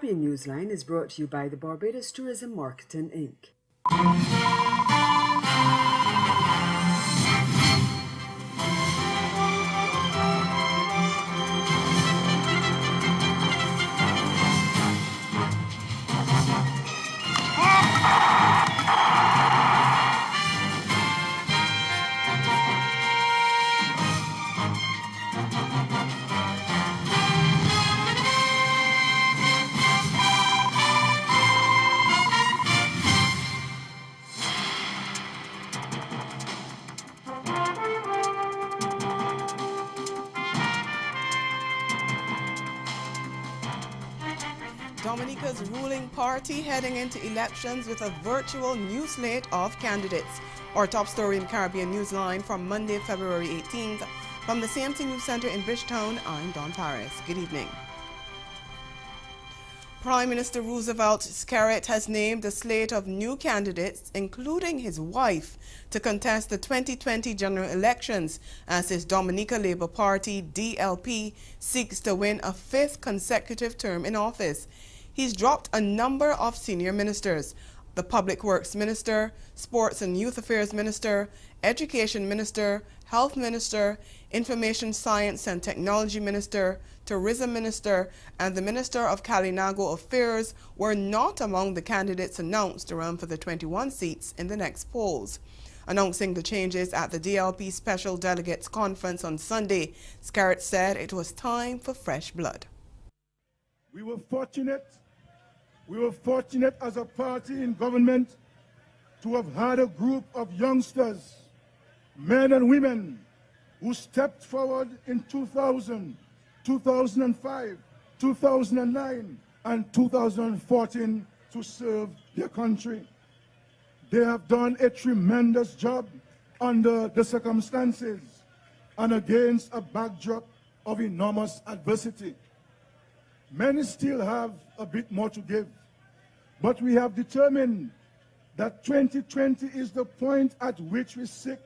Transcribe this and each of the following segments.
Caribbean Newsline is brought to you by the Barbados Tourism Marketing, Inc. Dominica's ruling party heading into elections with a virtual new slate of candidates. Our top story in Caribbean Newsline from Monday, February 18th. From the CMT News Center in Bridgetown, I'm Dawn Paris. Good evening. Prime Minister Roosevelt Skerritt has named a slate of new candidates, including his wife, to contest the 2020 general elections as his Dominica Labour Party, DLP, seeks to win a fifth consecutive term in office. He's dropped a number of senior ministers: the Public Works Minister, Sports and Youth Affairs Minister, Education Minister, Health Minister, Information Science and Technology Minister, Tourism Minister, and the Minister of Kalinago Affairs were not among the candidates announced to run for the 21 seats in the next polls. Announcing the changes at the DLP Special Delegates Conference on Sunday, Skerritt said it was time for fresh blood. We were fortunate as a party in government to have had a group of youngsters, men and women, who stepped forward in 2000, 2005, 2009, and 2014 to serve their country. They have done a tremendous job under the circumstances and against a backdrop of enormous adversity. Many still have a bit more to give, but we have determined that 2020 is the point at which we seek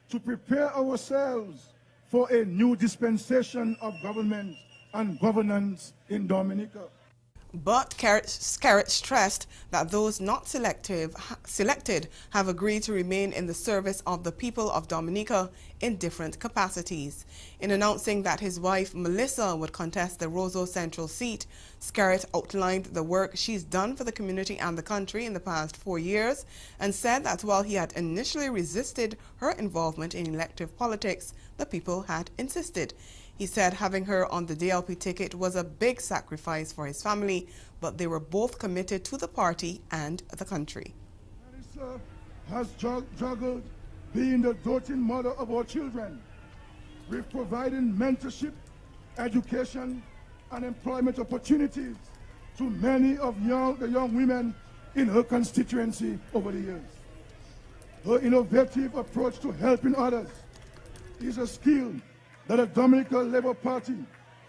to prepare ourselves for a new dispensation of government and governance in Dominica. But Skerritt stressed that those not selected have agreed to remain in the service of the people of Dominica in different capacities. In announcing that his wife Melissa would contest the Roseau Central seat, Skerritt outlined the work she's done for the community and the country in the past 4 years and said that while he had initially resisted her involvement in elective politics, the people had insisted. He said having her on the DLP ticket was a big sacrifice for his family, but they were both committed to the party and the country. Melissa has juggled being the doting mother of our children, with providing mentorship, education, and employment opportunities to many of the young women in her constituency over the years. Her innovative approach to helping others is a skill that the Dominica Labour Party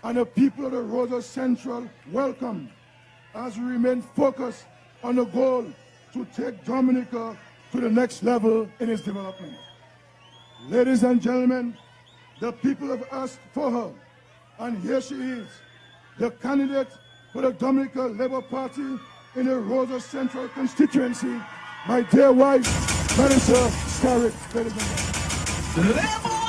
and the people of the Roseau Central welcome as we remain focused on the goal to take Dominica to the next level in its development. Ladies and gentlemen, the people have asked for her, and here she is, the candidate for the Dominica Labour Party in the Roseau Central constituency, my dear wife, Melissa Skerritt. Ladies and gentlemen.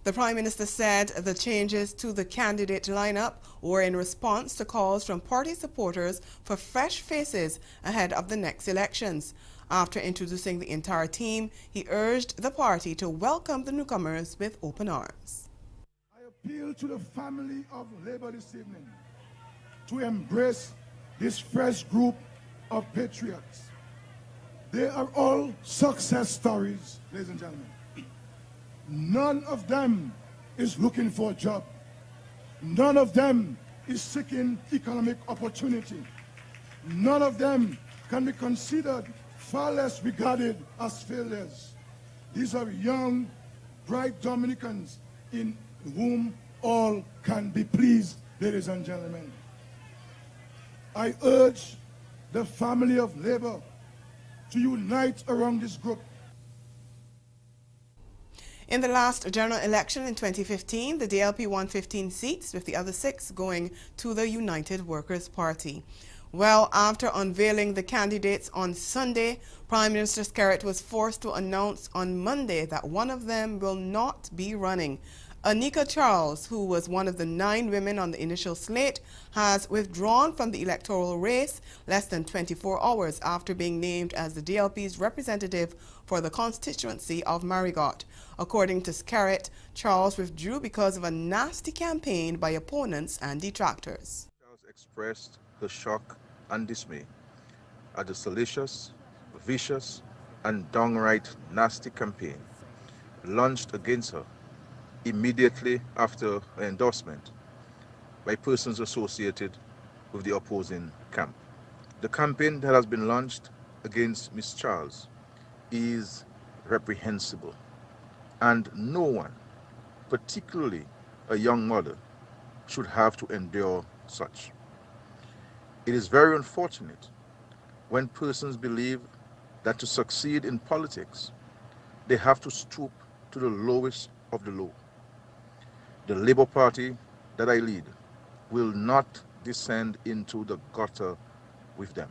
The Prime Minister said the changes to the candidate lineup were in response to calls from party supporters for fresh faces ahead of the next elections. After introducing the entire team, he urged the party to welcome the newcomers with open arms. I appeal to the family of Labour this evening to embrace this fresh group of patriots. They are all success stories, ladies and gentlemen. None of them is looking for a job. None of them is seeking economic opportunity. None of them can be considered, far less regarded as failures. These are young, bright Dominicans in whom all can be pleased, ladies and gentlemen. I urge the family of Labour to unite around this group. In the last general election in 2015, the DLP won 15 seats, with the other 6 going to the United Workers' Party. Well, after unveiling the candidates on Sunday, Prime Minister Skerritt was forced to announce on Monday that one of them will not be running. Anika Charles, who was one of the 9 women on the initial slate, has withdrawn from the electoral race less than 24 hours after being named as the DLP's representative for the constituency of Marigot. According to Skerritt, Charles withdrew because of a nasty campaign by opponents and detractors. Charles expressed her shock and dismay at the salacious, vicious, and downright nasty campaign launched against her immediately after her endorsement by persons associated with the opposing camp. The campaign that has been launched against Ms. Charles is reprehensible, and no one, particularly a young mother, should have to endure such. It is very unfortunate when persons believe that to succeed in politics, they have to stoop to the lowest of the low. The Labour Party that I lead will not descend into the gutter with them.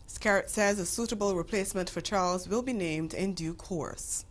Skerritt says a suitable replacement for Charles will be named in due course.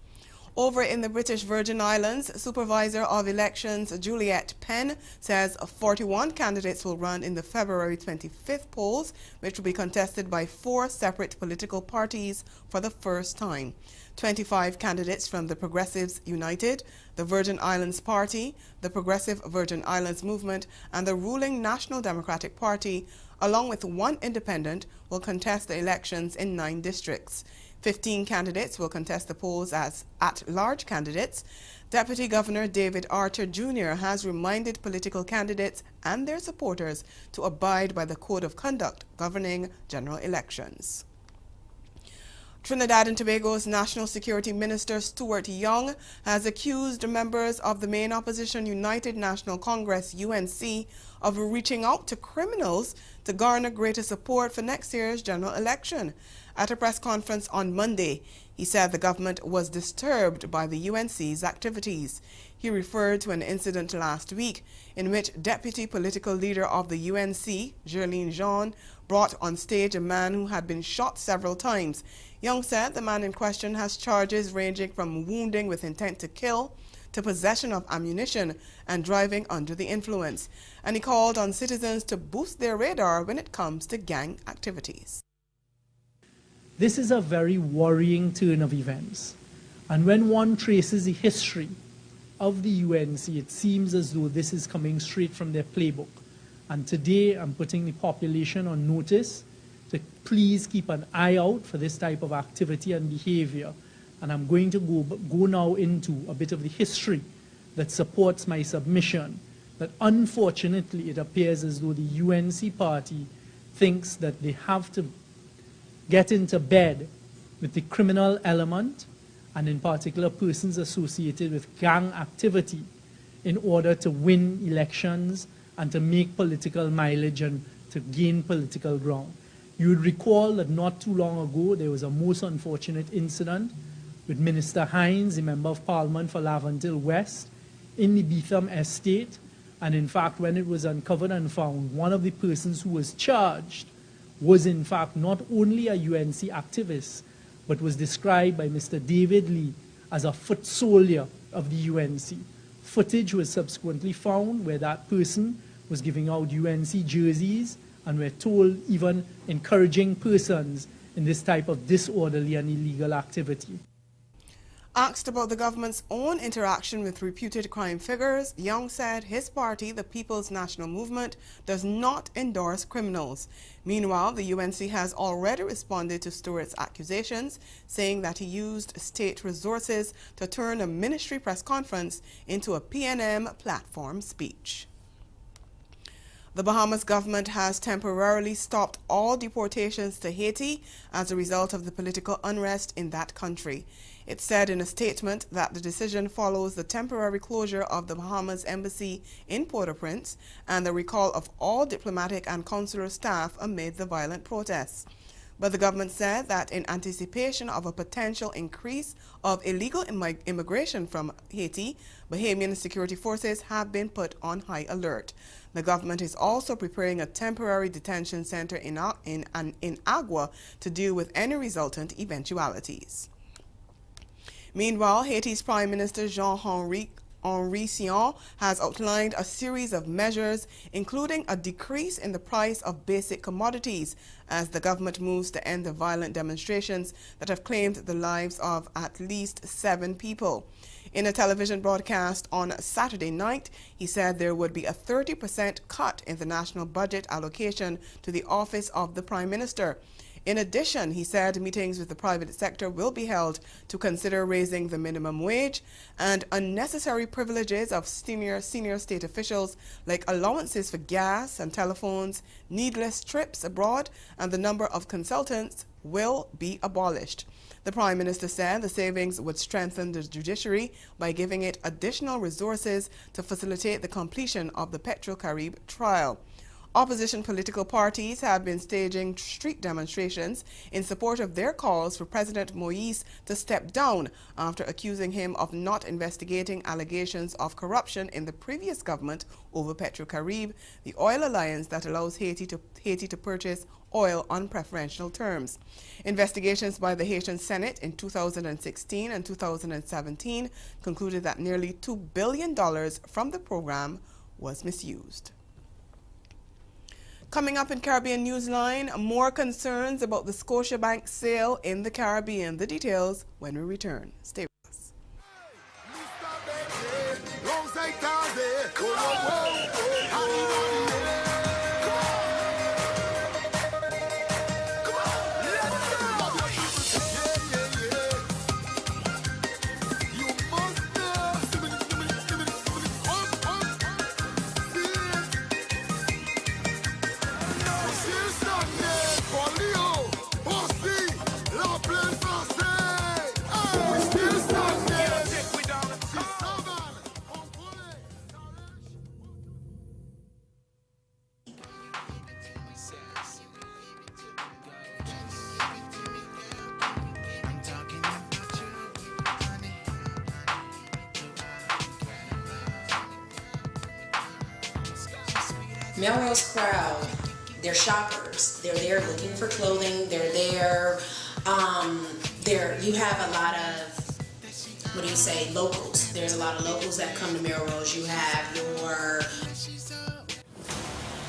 Over in the British Virgin Islands, Supervisor of Elections Juliette Penn says 41 candidates will run in the February 25th polls, which will be contested by 4 separate political parties for the first time. 25 candidates from the Progressives United, the Virgin Islands Party, the Progressive Virgin Islands Movement, and the ruling National Democratic Party, along with 1 independent, will contest the elections in 9 districts. 15 candidates will contest the polls as at-large candidates. Deputy Governor David Archer Jr. has reminded political candidates and their supporters to abide by the Code of Conduct governing general elections. Trinidad and Tobago's National Security Minister Stuart Young has accused members of the main opposition United National Congress, UNC, of reaching out to criminals to garner greater support for next year's general election. At a press conference on Monday, he said the government was disturbed by the UNC's activities. He referred to an incident last week in which deputy political leader of the UNC, Gerline Jean, brought on stage a man who had been shot several times. Young said the man in question has charges ranging from wounding with intent to kill to possession of ammunition and driving under the influence. And he called on citizens to boost their radar when it comes to gang activities. This is a very worrying turn of events. And when one traces the history of the UNC, it seems as though this is coming straight from their playbook. And today I'm putting the population on notice to please keep an eye out for this type of activity and behavior. And I'm going to go now into a bit of the history that supports my submission, that unfortunately it appears as though the UNC party thinks that they have to get into bed with the criminal element, and in particular persons associated with gang activity, in order to win elections and to make political mileage and to gain political ground. You would recall that not too long ago there was a most unfortunate incident with Minister Hines, the Member of Parliament for Laventille West, in the Beetham estate, and in fact when it was uncovered and found, one of the persons who was charged was in fact not only a UNC activist, but was described by Mr. David Lee as a foot soldier of the UNC. Footage was subsequently found where that person was giving out UNC jerseys and were told even encouraging persons in this type of disorderly and illegal activity. Asked about the government's own interaction with reputed crime figures, Young said his party, the People's National Movement, does not endorse criminals. Meanwhile, the UNC has already responded to Stewart's accusations, saying that he used state resources to turn a ministry press conference into a PNM platform speech. The Bahamas government has temporarily stopped all deportations to Haiti as a result of the political unrest in that country. It said in a statement that the decision follows the temporary closure of the Bahamas embassy in Port-au-Prince and the recall of all diplomatic and consular staff amid the violent protests. But the government said that in anticipation of a potential increase of illegal immigration from Haiti, Bahamian security forces have been put on high alert. The government is also preparing a temporary detention center in Agua to deal with any resultant eventualities. Meanwhile, Haiti's Prime Minister Jean-Henri Sion has outlined a series of measures, including a decrease in the price of basic commodities, as the government moves to end the violent demonstrations that have claimed the lives of at least 7 people. In a television broadcast on Saturday night, he said there would be a 30% cut in the national budget allocation to the office of the Prime Minister. In addition, he said meetings with the private sector will be held to consider raising the minimum wage, and unnecessary privileges of senior state officials like allowances for gas and telephones, needless trips abroad, and the number of consultants will be abolished. The Prime Minister said the savings would strengthen the judiciary by giving it additional resources to facilitate the completion of the Petro-Carib trial. Opposition political parties have been staging street demonstrations in support of their calls for President Moïse to step down after accusing him of not investigating allegations of corruption in the previous government over Petro-Carib, the oil alliance that allows Haiti to purchase oil on preferential terms. Investigations by the Haitian Senate in 2016 and 2017 concluded that nearly $2 billion from the program was misused. Coming up in Caribbean Newsline, more concerns about the Scotiabank sale in the Caribbean. The details when we return. Stay with us. Melrose crowd, they're shoppers. They're there looking for clothing. They're there. You have a lot of, locals. There's a lot of locals that come to Melrose. You have your...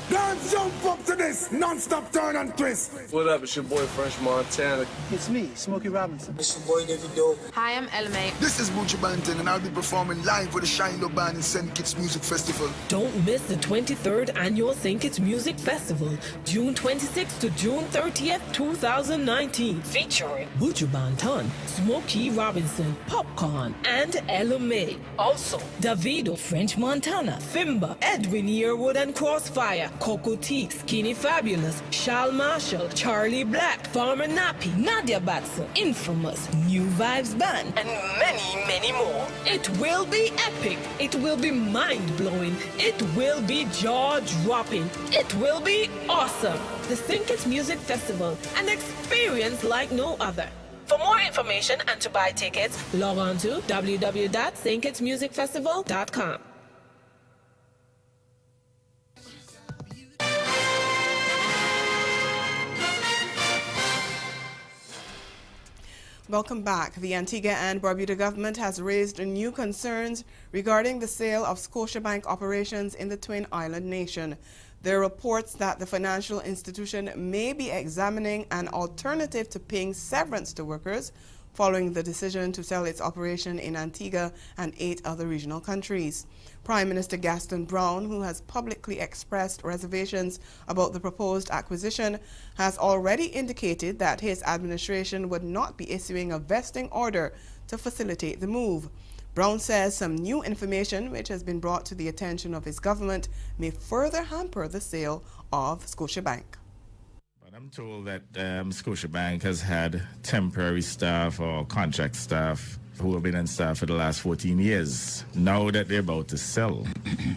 Don't jump up to this non-stop turn and twist. What up, it's your boy French Montana. It's me, Smokey Robinson. It's your boy Davido. Hi, I'm Elme. This is Buju Banton, and I'll be performing live with the Shine Low Band in St. Kitts Music Festival. Don't miss the 23rd Annual St. Kitts Music Festival, June 26th to June 30th, 2019, featuring Buju Banton, Smokey Robinson, Popcorn, and Elme. Also, Davido, French Montana, Fimba, Edwin Yearwood and Crossfire, Coco T, Skinny Fabulous, Shal Marshall, Charlie Black, Farmer Nappy, Nadia Batson, Infamous, New Vibes Band, and many, many more. It will be epic. It will be mind-blowing. It will be jaw-dropping. It will be awesome. The St. Kitts Music Festival, an experience like no other. For more information and to buy tickets, log on to www.stkittsmusicfestival.com. Welcome back. The Antigua and Barbuda government has raised new concerns regarding the sale of Scotiabank operations in the Twin Island nation. There are reports that the financial institution may be examining an alternative to paying severance to workers following the decision to sell its operation in Antigua and 8 other regional countries. Prime Minister Gaston Brown, who has publicly expressed reservations about the proposed acquisition, has already indicated that his administration would not be issuing a vesting order to facilitate the move. Brown says some new information which has been brought to the attention of his government may further hamper the sale of Scotiabank. But I'm told that Scotiabank has had temporary staff or contract staff who have been in staff for the last 14 years. Now that they're about to sell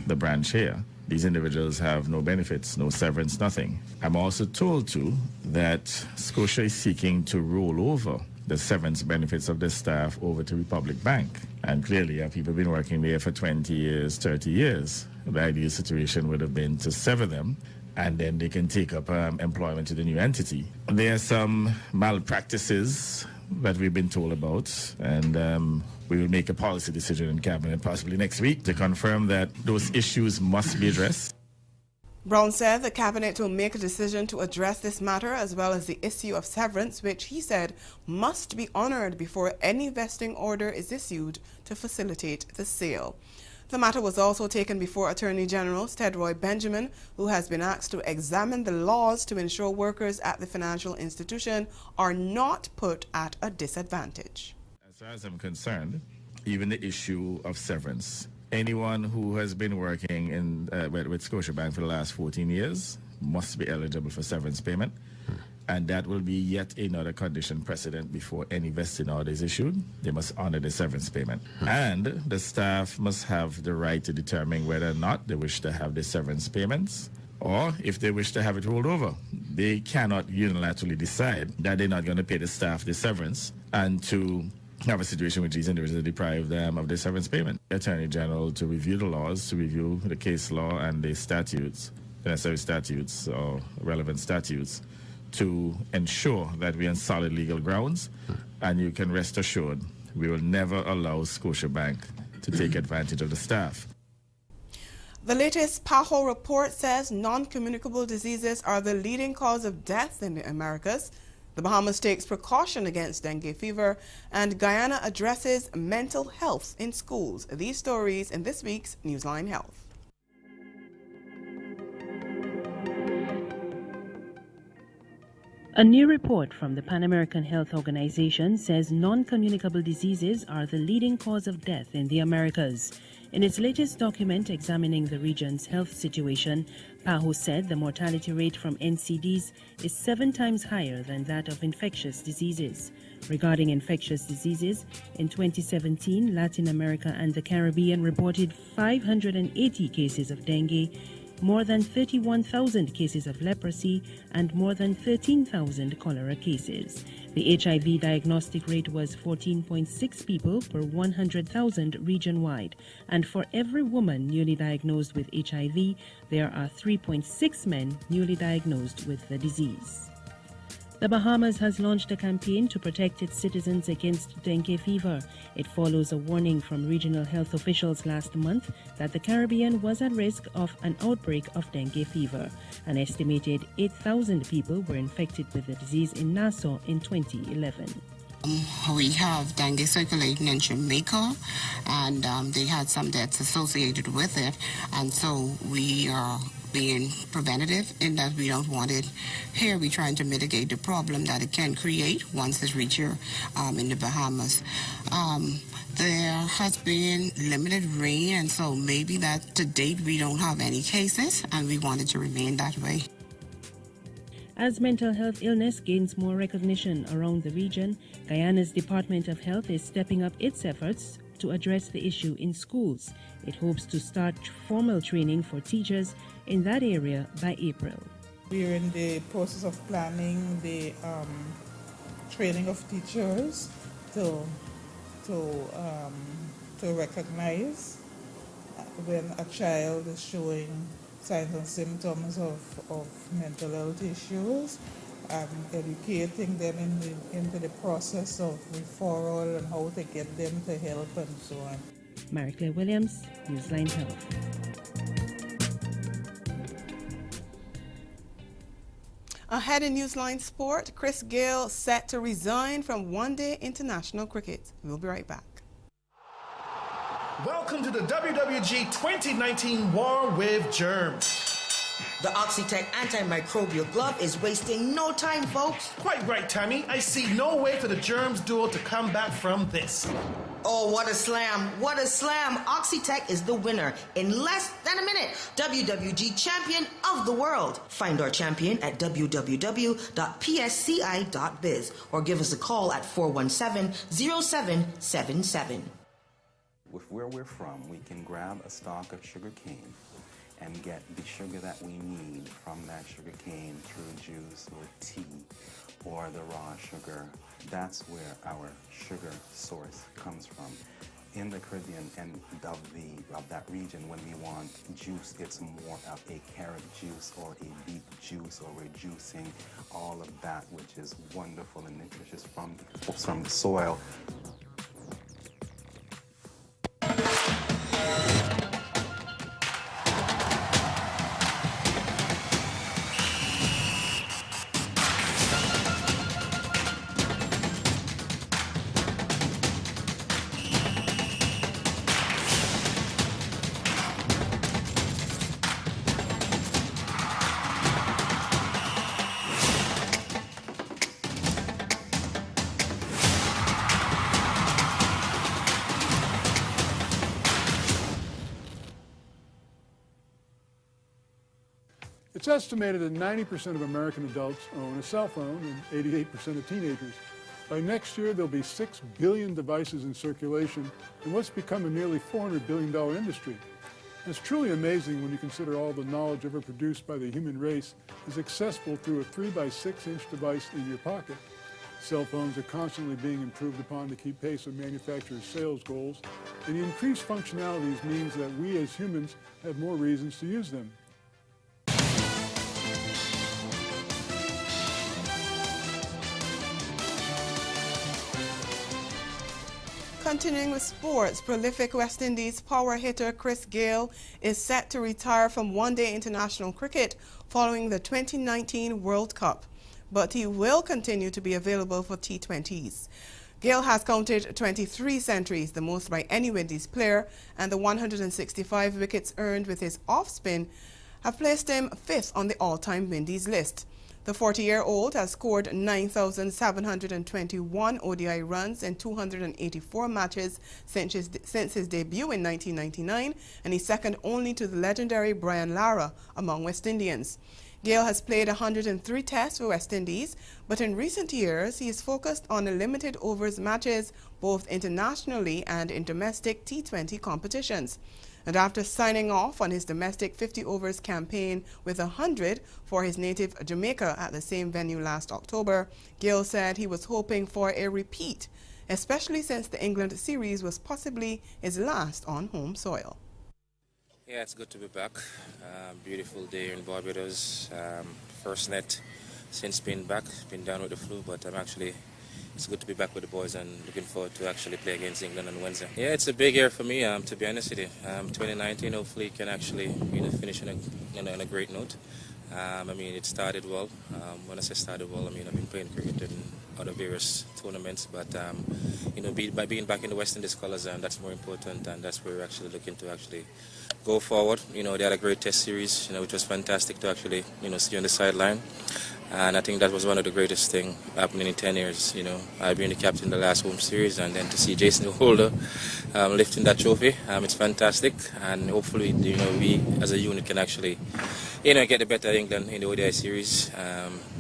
the branch here, These individuals have no benefits, no severance, nothing. I'm also told, too, that Scotia is seeking to roll over the severance benefits of the staff over to Republic Bank. And clearly, people have been working there for 20 years, 30 years. The ideal situation would have been to sever them, and then they can take up employment to the new entity. There are some malpractices that we've been told about, and we will make a policy decision in Cabinet possibly next week to confirm that those issues must be addressed. Brown said the Cabinet will make a decision to address this matter as well as the issue of severance, which he said must be honored before any vesting order is issued to facilitate the sale. The matter was also taken before Attorney General Stedroy Benjamin, who has been asked to examine the laws to ensure workers at the financial institution are not put at a disadvantage. As far as I'm concerned, even the issue of severance, anyone who has been working with Scotiabank for the last 14 years must be eligible for severance payment. And that will be yet another condition precedent before any vesting order is issued. They must honor the severance payment. And the staff must have the right to determine whether or not they wish to have the severance payments, or if they wish to have it rolled over. They cannot unilaterally decide that they're not going to pay the staff the severance and to have a situation which these individuals deprive them of the severance payment. The Attorney General to review the laws, to review the case law and the statutes, the necessary statutes or relevant statutes, to ensure that we're on solid legal grounds, and you can rest assured we will never allow Scotiabank to take advantage of the staff. The latest PAHO report says non-communicable diseases are the leading cause of death in the Americas. The Bahamas takes precaution against dengue fever, and Guyana addresses mental health in schools. These stories in this week's Newsline Health. A new report from the Pan American Health Organization says non-communicable diseases are the leading cause of death in the Americas. In its latest document examining the region's health situation, PAHO said the mortality rate from NCDs is 7 times higher than that of infectious diseases. Regarding infectious diseases, in 2017, Latin America and the Caribbean reported 580 cases of dengue, more than 31,000 cases of leprosy, and more than 13,000 cholera cases. The HIV diagnostic rate was 14.6 people per 100,000 region-wide, and for every woman newly diagnosed with HIV, there are 3.6 men newly diagnosed with the disease. The Bahamas has launched a campaign to protect its citizens against dengue fever. It follows a warning from regional health officials last month that the Caribbean was at risk of an outbreak of dengue fever. An estimated 8,000 people were infected with the disease in Nassau in 2011. We have dengue circulating in Jamaica, and they had some deaths associated with it, and so we are being preventative in that we don't want it here. We're trying to mitigate the problem that it can create once it reaches here in the Bahamas. There has been limited rain, and so maybe that to date we don't have any cases, and we want it to remain that way. As mental health illness gains more recognition around the region, Guyana's Department of Health is stepping up its efforts to address the issue in schools. It hopes to start formal training for teachers in that area by April. We are in the process of planning the training of teachers to recognize when a child is showing signs and symptoms of mental health issues, educating them into the process of referral and how to get them to help and so on. Mary-Claire Williams, Newsline Health. Ahead in Newsline Sport, Chris Gayle set to resign from one-day international cricket. We'll be right back. Welcome to the WWG 2019 War with Germs. The Oxitec antimicrobial glove is wasting no time, folks. Quite right, Tammy. I see no way for the germs duo to come back from this. Oh, what a slam. What a slam. Oxitec is the winner in less than a minute. WWG champion of the world. Find our champion at www.psci.biz or give us a call at 417-0777. With where we're from, we can grab a stalk of sugar cane and get the sugar that we need from that sugar cane through juice or tea or the raw sugar. That's where our sugar source comes from. In the Caribbean and of that region, when we want juice, it's more of a carrot juice or a beet juice, or we're juicing all of that which is wonderful and nutritious from the soil. It's estimated that 90% of American adults own a cell phone and 88% of teenagers. By next year, there'll be 6 billion devices in circulation in what's become a nearly $400 billion industry. It's truly amazing when you consider all the knowledge ever produced by the human race is accessible through a 3-by-6-inch device in your pocket. Cell phones are constantly being improved upon to keep pace with manufacturers' sales goals, and the increased functionalities means that we as humans have more reasons to use them. Continuing with sports, prolific West Indies power hitter Chris Gayle is set to retire from one-day international cricket following the 2019 World Cup, but he will continue to be available for T20s. Gayle has counted 23 centuries, the most by any Windies player, and the 165 wickets earned with his off-spin have placed him 5th on the all-time Windies list. The 40-year-old has scored 9,721 ODI runs in 284 matches since his debut in 1999, and he's second only to the legendary Brian Lara among West Indians. Gayle has played 103 tests for West Indies, but in recent years he is focused on the limited overs matches both internationally and in domestic T20 competitions. And after signing off on his domestic 50 overs campaign with 100 for his native Jamaica at the same venue last October, Gayle said he was hoping for a repeat, especially since the England series was possibly his last on home soil. Yeah, it's good to be back. Beautiful day in Barbados. First net since being back. Been down with the flu, but it's good to be back with the boys and looking forward to actually play against England on Wednesday. Yeah, it's a big year for me, to be honest with you. 2019 hopefully can actually finish on a great note. It started well. When I say started well, I've been playing cricket in other various tournaments, but by being back in the West Indies colours, that's more important, and that's where we're actually looking to actually go forward. They had a great test series, which was fantastic to actually see on the sideline. And I think that was one of the greatest things happening in 10 years. I've been the captain in the last home series, and then to see Jason Holder lifting that trophy, it's fantastic. And hopefully, we as a unit can actually, get the better of England in the ODI series.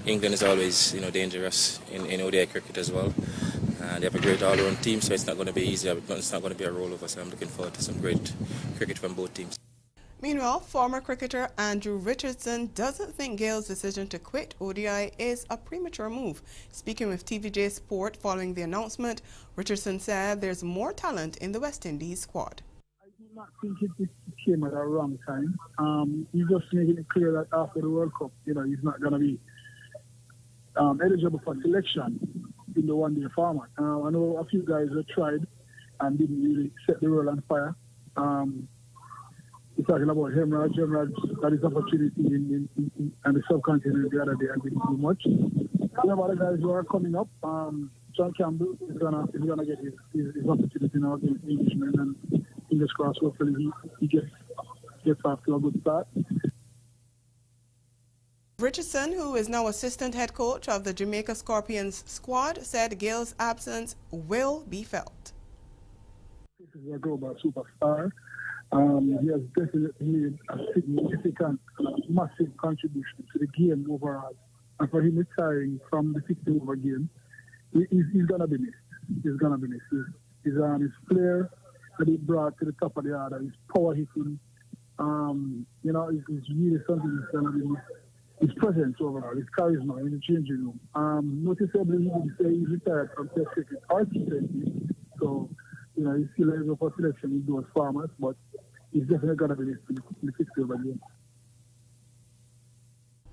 England is always, dangerous in ODI cricket as well. They have a great all-around team, so it's not going to be easy. It's not going to be a rollover. So I'm looking forward to some great cricket from both teams. Meanwhile, former cricketer Andrew Richardson doesn't think Gayle's decision to quit ODI is a premature move. Speaking with TVJ Sport following the announcement, Richardson said there's more talent in the West Indies squad. I do not think it came at a wrong time. He's just making it clear that after the World Cup, he's not going to be eligible for selection in the one-day format. I know a few guys have tried and didn't really set the world on fire. We're talking about Hemraj got his opportunity in the subcontinent the other day and didn't do much. Some other guys who are coming up, John Campbell is gonna get his opportunity now against Englishmen, and fingers crossed, hopefully he gets off to a good start. Richardson, who is now assistant head coach of the Jamaica Scorpions squad, said Gayle's absence will be felt. This is a global superstar. He has definitely made a significant, massive contribution to the game overall. And for him retiring from the 50-over game, he's going to be missed. He's going to be missed. His flair that he brought to the top of the order, his power hitting, it's really something that's going to be his presence overall, his charisma in the changing room. Noticeably, he would say he's retired from Test cricket or T20, so, he's still eligible for selection in those formats, but he's definitely going to be the fixed over game.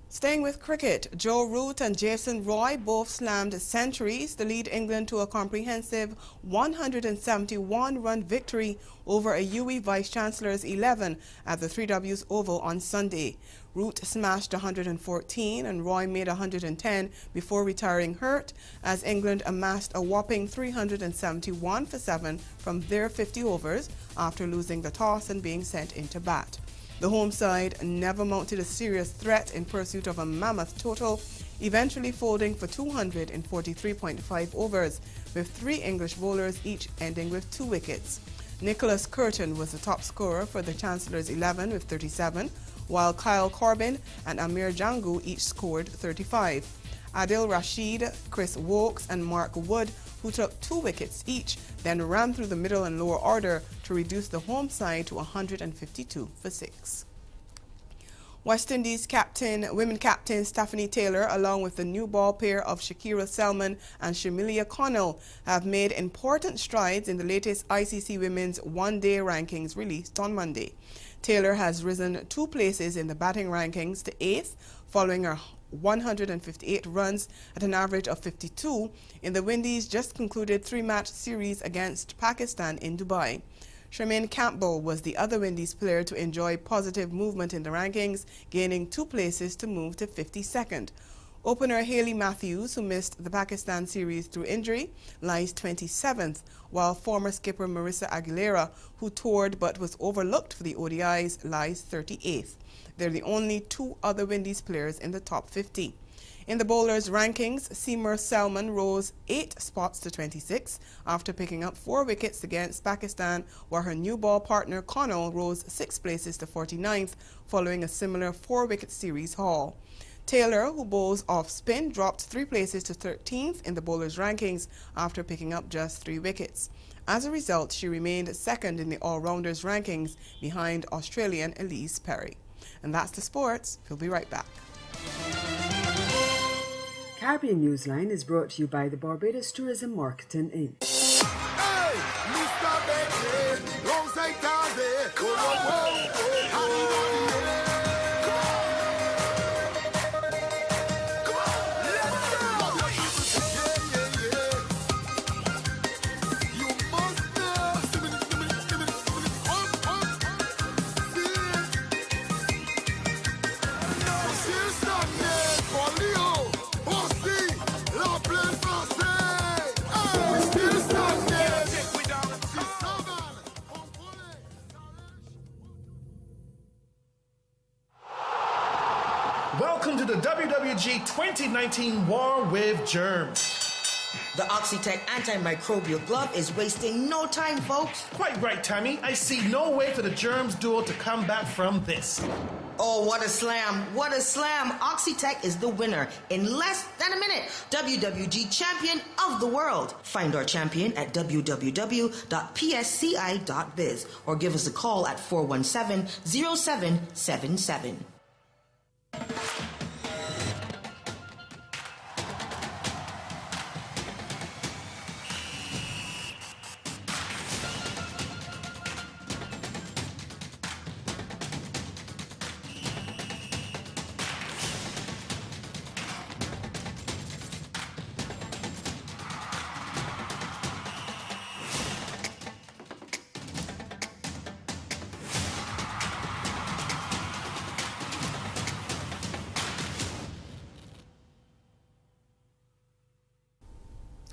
Staying with cricket, Joe Root and Jason Roy both slammed centuries to lead England to a comprehensive 171-run victory over a UE Vice-Chancellor's 11 at the 3Ws Oval on Sunday. Root smashed 114 and Roy made 110 before retiring hurt, as England amassed a whopping 371 for 7 from their 50 overs after losing the toss and being sent into bat. The home side never mounted a serious threat in pursuit of a mammoth total, eventually folding for 243.5 overs, with 3 English bowlers each ending with 2 wickets. Nicholas Curtin was the top scorer for the Chancellor's 11 with 37, while Kyle Corbin and Amir Jangu each scored 35. Adil Rashid, Chris Wokes and Mark Wood, who took 2 wickets each, then ran through the middle and lower order to reduce the home side to 152 for 6. West Indies women captain Stephanie Taylor, along with the new ball pair of Shakira Selman and Shamilia Connell, have made important strides in the latest ICC Women's One-Day rankings released on Monday. Taylor has risen 2 places in the batting rankings to 8th, following her 158 runs at an average of 52 in the Windies' just concluded 3-match series against Pakistan in Dubai. Charmaine Campbell was the other Windies player to enjoy positive movement in the rankings, gaining 2 places to move to 52nd. Opener Hayley Matthews, who missed the Pakistan series through injury, lies 27th, while former skipper Marissa Aguilera, who toured but was overlooked for the ODIs, lies 38th. They're the only 2 other Windies players in the top 50. In the bowlers' rankings, Seymour Selman rose 8 spots to 26 after picking up 4 wickets against Pakistan, while her new ball partner Connell rose 6 places to 49th following a similar 4-wicket series haul. Taylor, who bowls off spin, dropped 3 places to 13th in the bowlers' rankings after picking up just 3 wickets. As a result, she remained 2nd in the all-rounders rankings behind Australian Elise Perry. And that's the sports. We'll be right back. Caribbean Newsline is brought to you by the Barbados Tourism Marketing Inc. Hey, Mr. Bentley, long say Taze, come on, Welcome to the WWG 2019 War with Germs. The Oxitec antimicrobial glove is wasting no time, folks. Quite right, Tammy. I see no way for the germs duo to come back from this. Oh, what a slam. What a slam. Oxitec is the winner in less than a minute. WWG champion of the world. Find our champion at www.psci.biz or give us a call at 417-0777.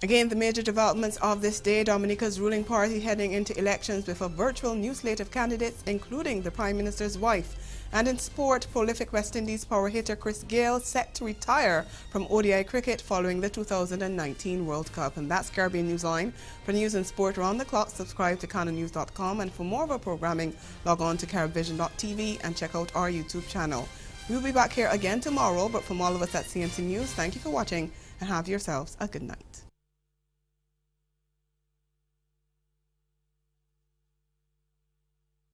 Again, the major developments of this day: Dominica's ruling party heading into elections with a virtual new slate of candidates, including the Prime Minister's wife. And in sport, prolific West Indies power hitter Chris Gayle set to retire from ODI cricket following the 2019 World Cup. And that's Caribbean Newsline. For news and sport around the clock, subscribe to CanonNews.com. And for more of our programming, log on to CaribVision.tv and check out our YouTube channel. We'll be back here again tomorrow, but from all of us at CMC News, thank you for watching and have yourselves a good night.